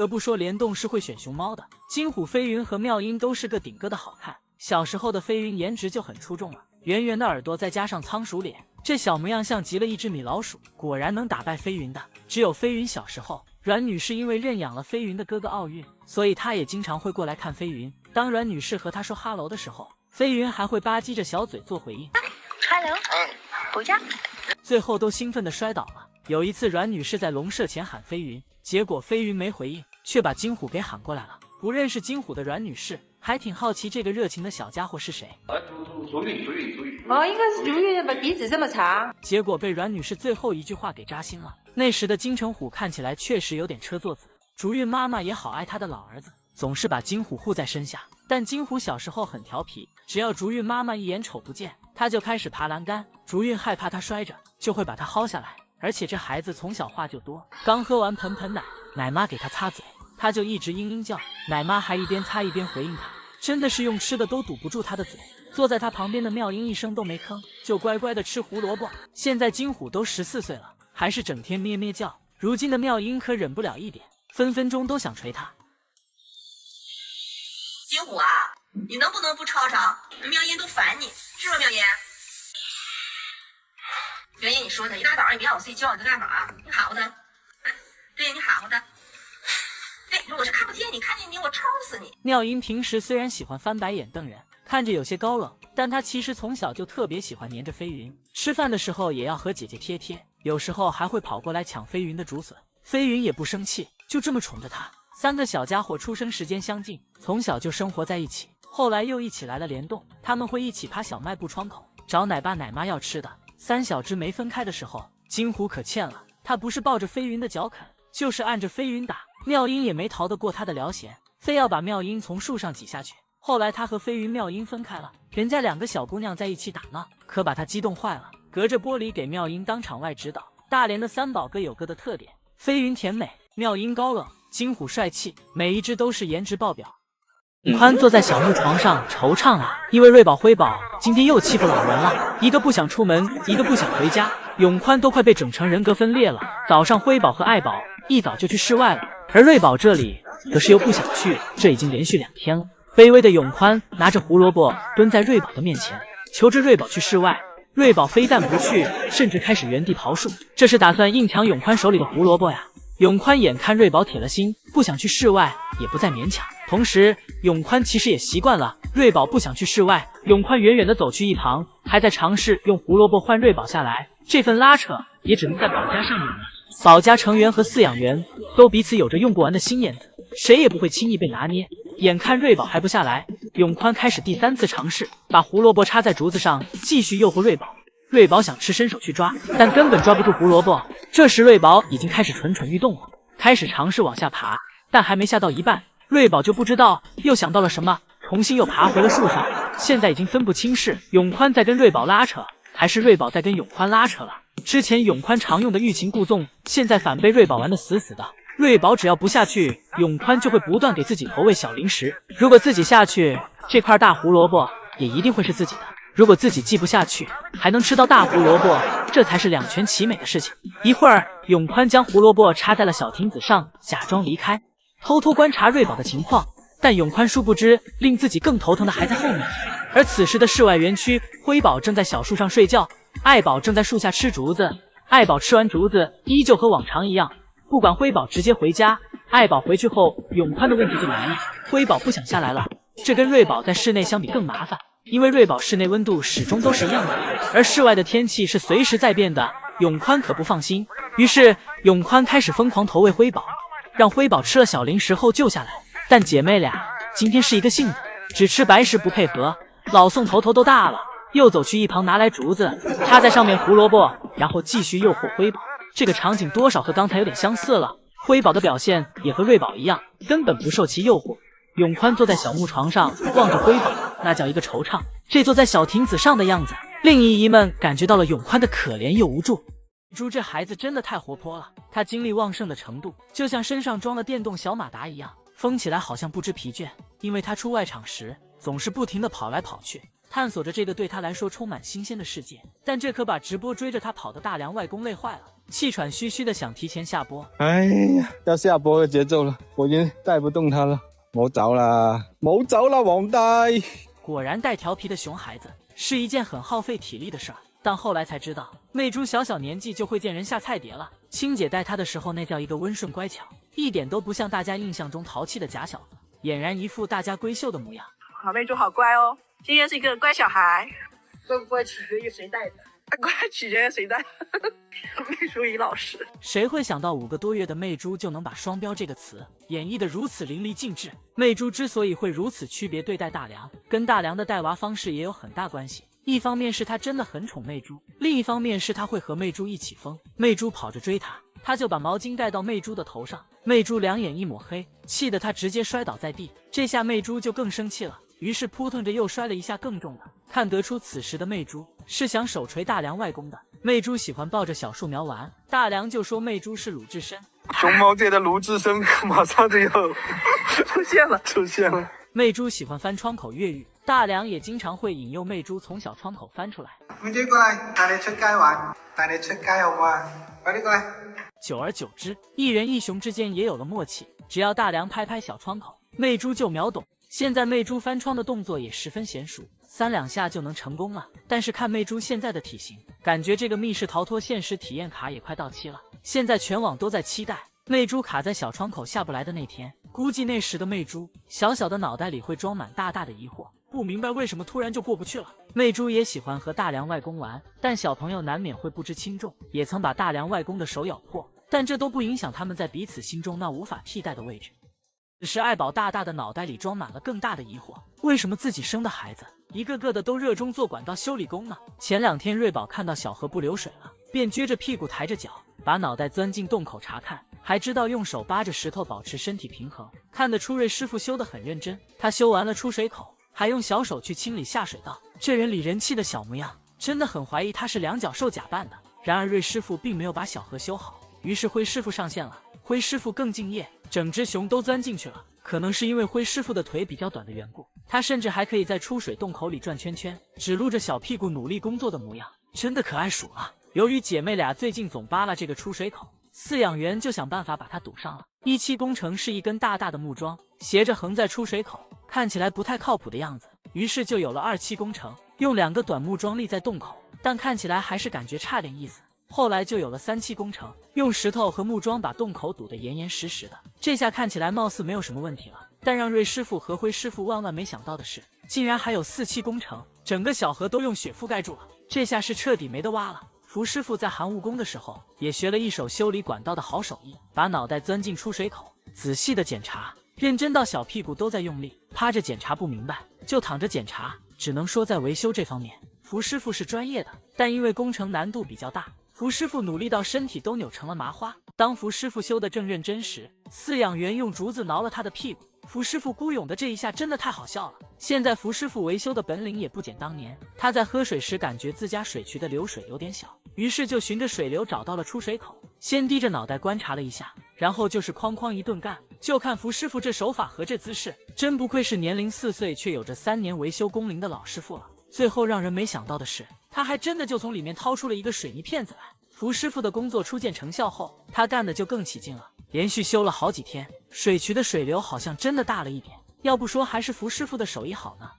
得不说联动是会选熊猫的，金虎、飞云和妙音都是个顶个的好看。小时候的飞云颜值就很出众了，圆圆的耳朵再加上仓鼠脸，这小模样像极了一只米老鼠，果然能打败飞云的。只有飞云小时候，阮女士因为认养了飞云的哥哥奥运，所以她也经常会过来看飞云。当阮女士和她说哈喽的时候，飞云还会吧唧着小嘴做回应。Hello， 回家。最后都兴奋地摔倒了。有一次，阮女士在笼舍前喊飞云，结果飞云没回应，却把金虎给喊过来了。不认识金虎的阮女士还挺好奇这个热情的小家伙是谁。哦，应该是朱云吧，鼻子这么长。结果被阮女士最后一句话给扎心了。那时的金城虎看起来确实有点车座子，竹韵妈妈也好爱她的老儿子，总是把金虎护在身下。但金虎小时候很调皮，只要竹韵妈妈一眼瞅不见，他就开始爬栏杆。竹韵害怕他摔着，就会把他薅下来。而且这孩子从小话就多，刚喝完盆盆奶，奶妈给他擦嘴，他就一直嘤嘤叫，奶妈还一边擦一边回应他，真的是用吃的都堵不住他的嘴。坐在他旁边的妙音一声都没吭，就乖乖的吃胡萝卜。现在金虎都14岁了，还是整天咩咩叫。如今的妙音可忍不了一点，分分钟都想捶他。金虎啊，你能不能不吵吵？妙音都烦你，是吧？妙音，妙音，你说他一大早上你别让我睡觉，你在干啥？你喊乎他，对，你喊乎他。对，我是看不见你，看见你我抽死你。妙音平时虽然喜欢翻白眼瞪人，看着有些高冷，但她其实从小就特别喜欢黏着飞云，吃饭的时候也要和姐姐贴贴，有时候还会跑过来抢飞云的竹笋。飞云也不生气，就这么宠着她。三个小家伙出生时间相近，从小就生活在一起，后来又一起来了联动，他们会一起爬小卖部窗口找奶爸奶妈要吃的。三小只没分开的时候，金虎可欠了，他不是抱着飞云的脚啃，就是按着飞云打。妙音也没逃得过他的撩弦，非要把妙音从树上挤下去。后来他和飞云妙音分开了，人家两个小姑娘在一起打闹，可把他激动坏了，隔着玻璃给妙音当场外指导。大连的三宝各有各的特点，飞云甜美，妙音高冷，金虎帅气，每一只都是颜值爆表。永宽坐在小木床上惆怅啊，因为瑞宝辉宝今天又欺负老人了，一个不想出门，一个不想回家，永宽都快被整成人格分裂了。早上辉宝和爱宝一早就去室外了，而瑞宝这里可是又不想去，这已经连续2天了。卑微的永宽拿着胡萝卜蹲在瑞宝的面前，求着瑞宝去室外。瑞宝非但不去，甚至开始原地刨树，这是打算硬抢永宽手里的胡萝卜呀。永宽眼看瑞宝铁了心，不想去室外，也不再勉强。同时，永宽其实也习惯了瑞宝不想去室外。永宽远远地走去一旁，还在尝试用胡萝卜换瑞宝下来。这份拉扯也只能在宝家上演了。宝家成员和饲养员都彼此有着用不完的心眼子，谁也不会轻易被拿捏。眼看瑞宝还不下来，永宽开始第3次尝试，把胡萝卜插在竹子上，继续诱惑瑞宝。瑞宝想伸手去抓，但根本抓不住胡萝卜。这时瑞宝已经开始蠢蠢欲动了，开始尝试往下爬，但还没下到一半，瑞宝就不知道又想到了什么，重新又爬回了树上。现在已经分不清是永宽在跟瑞宝拉扯，还是瑞宝在跟永宽拉扯了。之前永宽常用的欲擒故纵，现在反被瑞宝玩得死死的。瑞宝只要不下去，永宽就会不断给自己投喂小零食。如果自己下去，这块大胡萝卜也一定会是自己的。如果自己既不下去，还能吃到大胡萝卜，这才是两全其美的事情。一会儿，永宽将胡萝卜插在了小亭子上，假装离开，偷偷观察瑞宝的情况。但永宽殊不知，令自己更头疼的还在后面。而此时的室外园区，辉宝正在小树上睡觉，爱宝正在树下吃竹子。爱宝吃完竹子，依旧和往常一样，不管辉宝直接回家。爱宝回去后，永宽的问题就来了，辉宝不想下来了，这跟瑞宝在室内相比更麻烦。因为瑞宝室内温度始终都是一样的，而室外的天气是随时在变的，永宽可不放心。于是永宽开始疯狂投喂辉宝，让辉宝吃了小零食后救下来。但姐妹俩今天是一个性子，只吃白食不配合。老宋头都大了，又走去一旁拿来竹子，插在上面胡萝卜，然后继续诱惑辉宝。这个场景多少和刚才有点相似了。辉宝的表现也和瑞宝一样，根本不受其诱惑。永宽坐在小木床上，望着辉宝，那叫一个惆怅。这坐在小亭子上的样子，令姨姨们感觉到了永宽的可怜又无助。猪这孩子真的太活泼了，他精力旺盛的程度，就像身上装了电动小马达一样，疯起来好像不知疲倦。因为他出外场时，总是不停地跑来跑去，探索着这个对他来说充满新鲜的世界。但这可把直播追着他跑的大梁外公累坏了，气喘吁吁的想提前下播。哎呀，要下播的节奏了，我已经带不动他了。冇走啦，冇走啦，皇帝！果然带调皮的熊孩子是一件很耗费体力的事儿。但后来才知道，媚珠小小年纪就会见人下菜碟了。青姐带她的时候，那叫一个温顺乖巧，一点都不像大家印象中淘气的假小子，俨然一副大家闺秀的模样。好媚珠好乖哦，今天是一个乖小孩。乖取决于谁带的。乖取决于谁带。媚珠仪老师，谁会想到5个多月的媚珠就能把双标这个词演绎得如此淋漓尽致？媚珠之所以会如此区别对待大梁，跟大梁的带娃方式也有很大关系。一方面是他真的很宠媚珠，另一方面是他会和媚珠一起疯。媚珠跑着追他，他就把毛巾盖到媚珠的头上，媚珠两眼一抹黑，气得他直接摔倒在地。这下媚珠就更生气了，于是扑腾着又摔了一下更重的。看得出此时的媚珠是想手锤大梁外公的。媚珠喜欢抱着小树苗玩，大梁就说媚珠是鲁智深。熊猫界的卢志生马上就要出现了。媚珠喜欢翻窗口越狱，大梁也经常会引诱媚珠从小窗口翻出来。妹珠过嚟，帶你出街玩，帶你出街好唔好啊？快啲過嚟。久而久之，一人一熊之間也有了默契，只要大梁拍拍小窗口，媚珠就秒懂。现在媚珠翻窗的动作也十分娴熟，3两下就能成功了。但是看媚珠现在的体型，感觉这个密室逃脱限时体验卡也快到期了。现在全网都在期待媚珠卡在小窗口下不来的那天，估计那时的媚珠小小的脑袋里会装满大大的疑惑，不明白为什么突然就过不去了。媚珠也喜欢和大梁外公玩，但小朋友难免会不知轻重，也曾把大梁外公的手咬破，但这都不影响他们在彼此心中那无法替代的位置。只是爱宝大大的脑袋里装满了更大的疑惑，为什么自己生的孩子一个个的都热衷做管道修理工呢？前2天瑞宝看到小河不流水了，便撅着屁股抬着脚，把脑袋钻进洞口查看，还知道用手扒着石头保持身体平衡，看得出瑞师傅修得很认真。他修完了出水口，还用小手去清理下水道，这人理人气的小模样，真的很怀疑他是两脚兽假扮的。然而瑞师傅并没有把小河修好，于是灰师傅上线了。灰师傅更敬业，整只熊都钻进去了。可能是因为灰师傅的腿比较短的缘故，他甚至还可以在出水洞口里转圈圈，只露着小屁股努力工作的模样，真的可爱数了。由于姐妹俩最近总扒拉这个出水口，饲养员就想办法把它堵上了。17工程是一根大大的木桩，斜着横在出水口，看起来不太靠谱的样子，于是就有了27工程，用2个短木桩立在洞口，但看起来还是感觉差点意思。后来就有了37工程，用石头和木桩把洞口堵得严严实实的，这下看起来貌似没有什么问题了。但让瑞师傅和灰师傅万万没想到的是，竟然还有47工程，整个小河都用雪覆盖住了，这下是彻底没得挖了。福师傅在寒武宫的时候也学了一手修理管道的好手艺，把脑袋钻进出水口，仔细的检查，认真到小屁股都在用力，趴着检查不明白就躺着检查，只能说在维修这方面福师傅是专业的，但因为工程难度比较大，福师傅努力到身体都扭成了麻花。当福师傅修得正认真时，饲养员用竹子挠了他的屁股，福师傅孤勇的这一下真的太好笑了。现在福师傅维修的本领也不减当年，他在喝水时感觉自家水渠的流水有点小，于是就循着水流找到了出水口，先低着脑袋观察了一下，然后就是哐哐一顿干。就看福师傅这手法和这姿势，真不愧是年龄4岁却有着3年维修工龄的老师傅了。最后让人没想到的是，他还真的就从里面掏出了一个水泥片子来。福师傅的工作初见成效后，他干的就更起劲了，连续修了好几天，水渠的水流好像真的大了一点，要不说还是福师傅的手艺好呢。